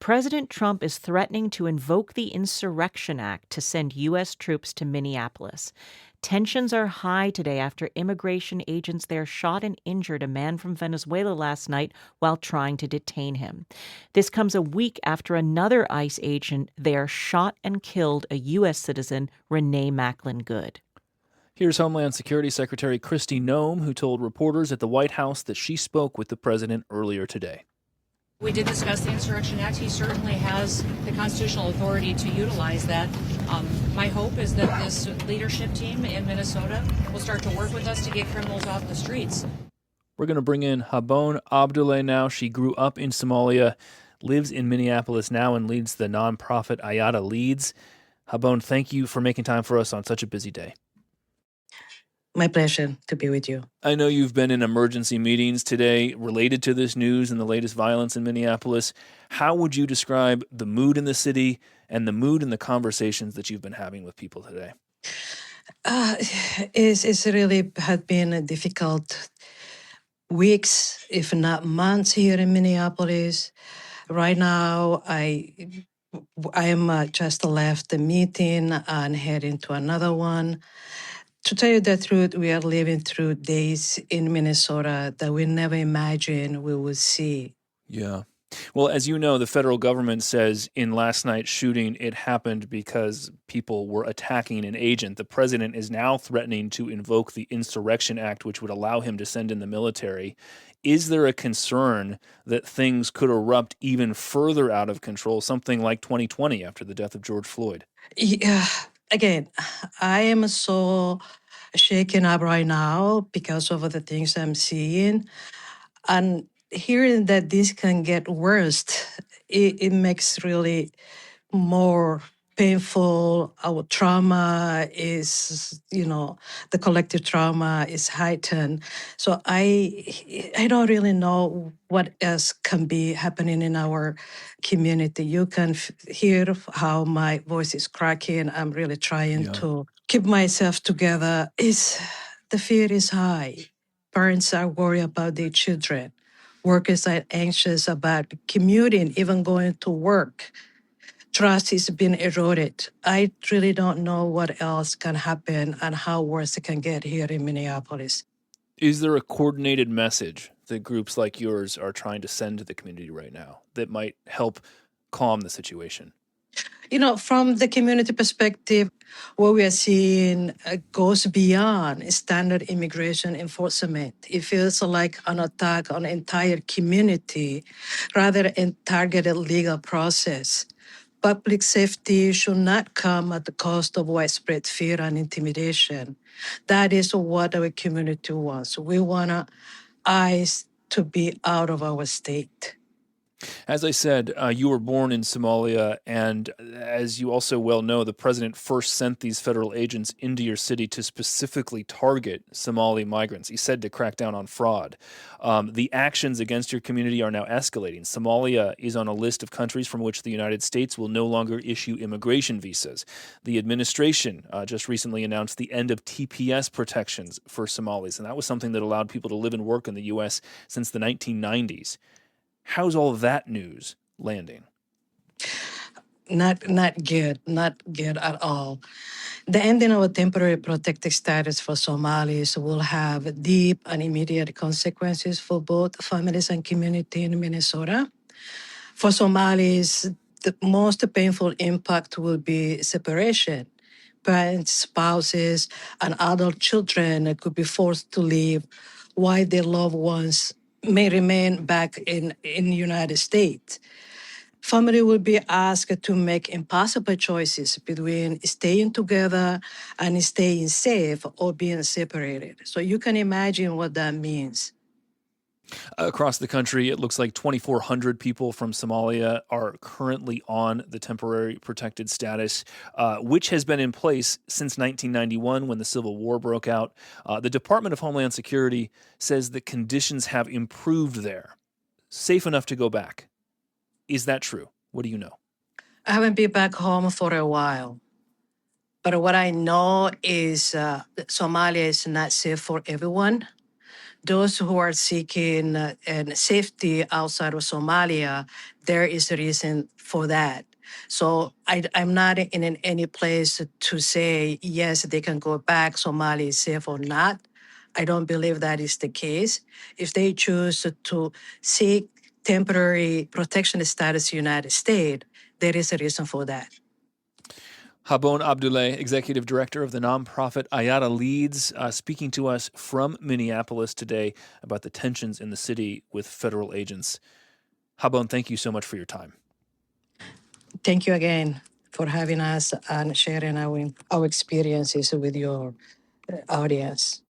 President Trump is threatening to invoke the Insurrection Act to send U.S. troops to Minneapolis. Tensions are high today after immigration agents there shot and injured a man from Venezuela last night while trying to detain him. This comes a week after another ICE agent there shot and killed a U.S. citizen, Renee Macklin Good. Here's Homeland Security Secretary Kristi Noem, who told reporters at the White House that she spoke with the president earlier today. We did discuss the Insurrection Act. He certainly has the constitutional authority to utilize that. My hope is that this leadership team in Minnesota will start to work with us to get criminals off the streets. We're going to bring in Habon Abdulle now. She grew up in Somalia, lives in Minneapolis now, and leads the nonprofit Ayada Leads. Habon, thank you for making time for us on such a busy day. My pleasure to be with you. I know you've been in emergency meetings today related to this news and the latest violence in Minneapolis. How would you describe the mood in the city and the mood in the conversations that you've been having with people today? It's really had been a difficult weeks, if not months, here in Minneapolis. Right now, I am just left the meeting and heading to another one. To tell you the truth, we are living through days in Minnesota that we never imagined we would see. Yeah. Well, as you know, the federal government says in last night's shooting, it happened because people were attacking an agent. The president is now threatening to invoke the Insurrection Act, which would allow him to send in the military. Is there a concern that things could erupt even further out of control, something like 2020 after the death of George Floyd? Yeah. Again, I am so shaken up right now because of the things I'm seeing. And hearing that this can get worse, it makes really more painful. Our trauma is, the collective trauma is heightened. So I don't really know what else can be happening in our community. You can hear how my voice is cracking. I'm really trying to keep myself together. The fear is high. Parents are worried about their children. Workers are anxious about commuting, even going to work. Trust is being eroded. I really don't know what else can happen and how worse it can get here in Minneapolis. Is there a coordinated message that groups like yours are trying to send to the community right now that might help calm the situation? From the community perspective, what we are seeing goes beyond standard immigration enforcement. It feels like an attack on an entire community rather than targeted legal process. Public safety should not come at the cost of widespread fear and intimidation. That is what our community wants. We want ICE to be out of our state. As I said, you were born in Somalia, and as you also well know, the president first sent these federal agents into your city to specifically target Somali migrants. He said to crack down on fraud. The actions against your community are now escalating. Somalia is on a list of countries from which the United States will no longer issue immigration visas. The administration just recently announced the end of TPS protections for Somalis, and that was something that allowed people to live and work in the U.S. since the 1990s. How's all of that news landing? Not good at all. The ending of a temporary protected status for Somalis will have deep and immediate consequences for both families and community in Minnesota. For Somalis, the most painful impact will be separation. Parents, spouses, and adult children could be forced to leave while their loved ones may remain back in the United States. Family will be asked to make impossible choices between staying together and staying safe or being separated. So you can imagine what that means. Across the country, it looks like 2,400 people from Somalia are currently on the temporary protected status, which has been in place since 1991 when the Civil War broke out. The Department of Homeland Security says that conditions have improved there, safe enough to go back. Is that true? What do you know? I haven't been back home for a while. But what I know is Somalia is not safe for everyone. Those who are seeking safety outside of Somalia, there is a reason for that. So I'm not in any place to say, yes, they can go back, Somali is safe or not. I don't believe that is the case. If they choose to seek temporary protection status in the United States, there is a reason for that. Habon Abdulle, Executive Director of the nonprofit Ayada Leads, speaking to us from Minneapolis today about the tensions in the city with federal agents. Habon, thank you so much for your time. Thank you again for having us and sharing our experiences with your audience.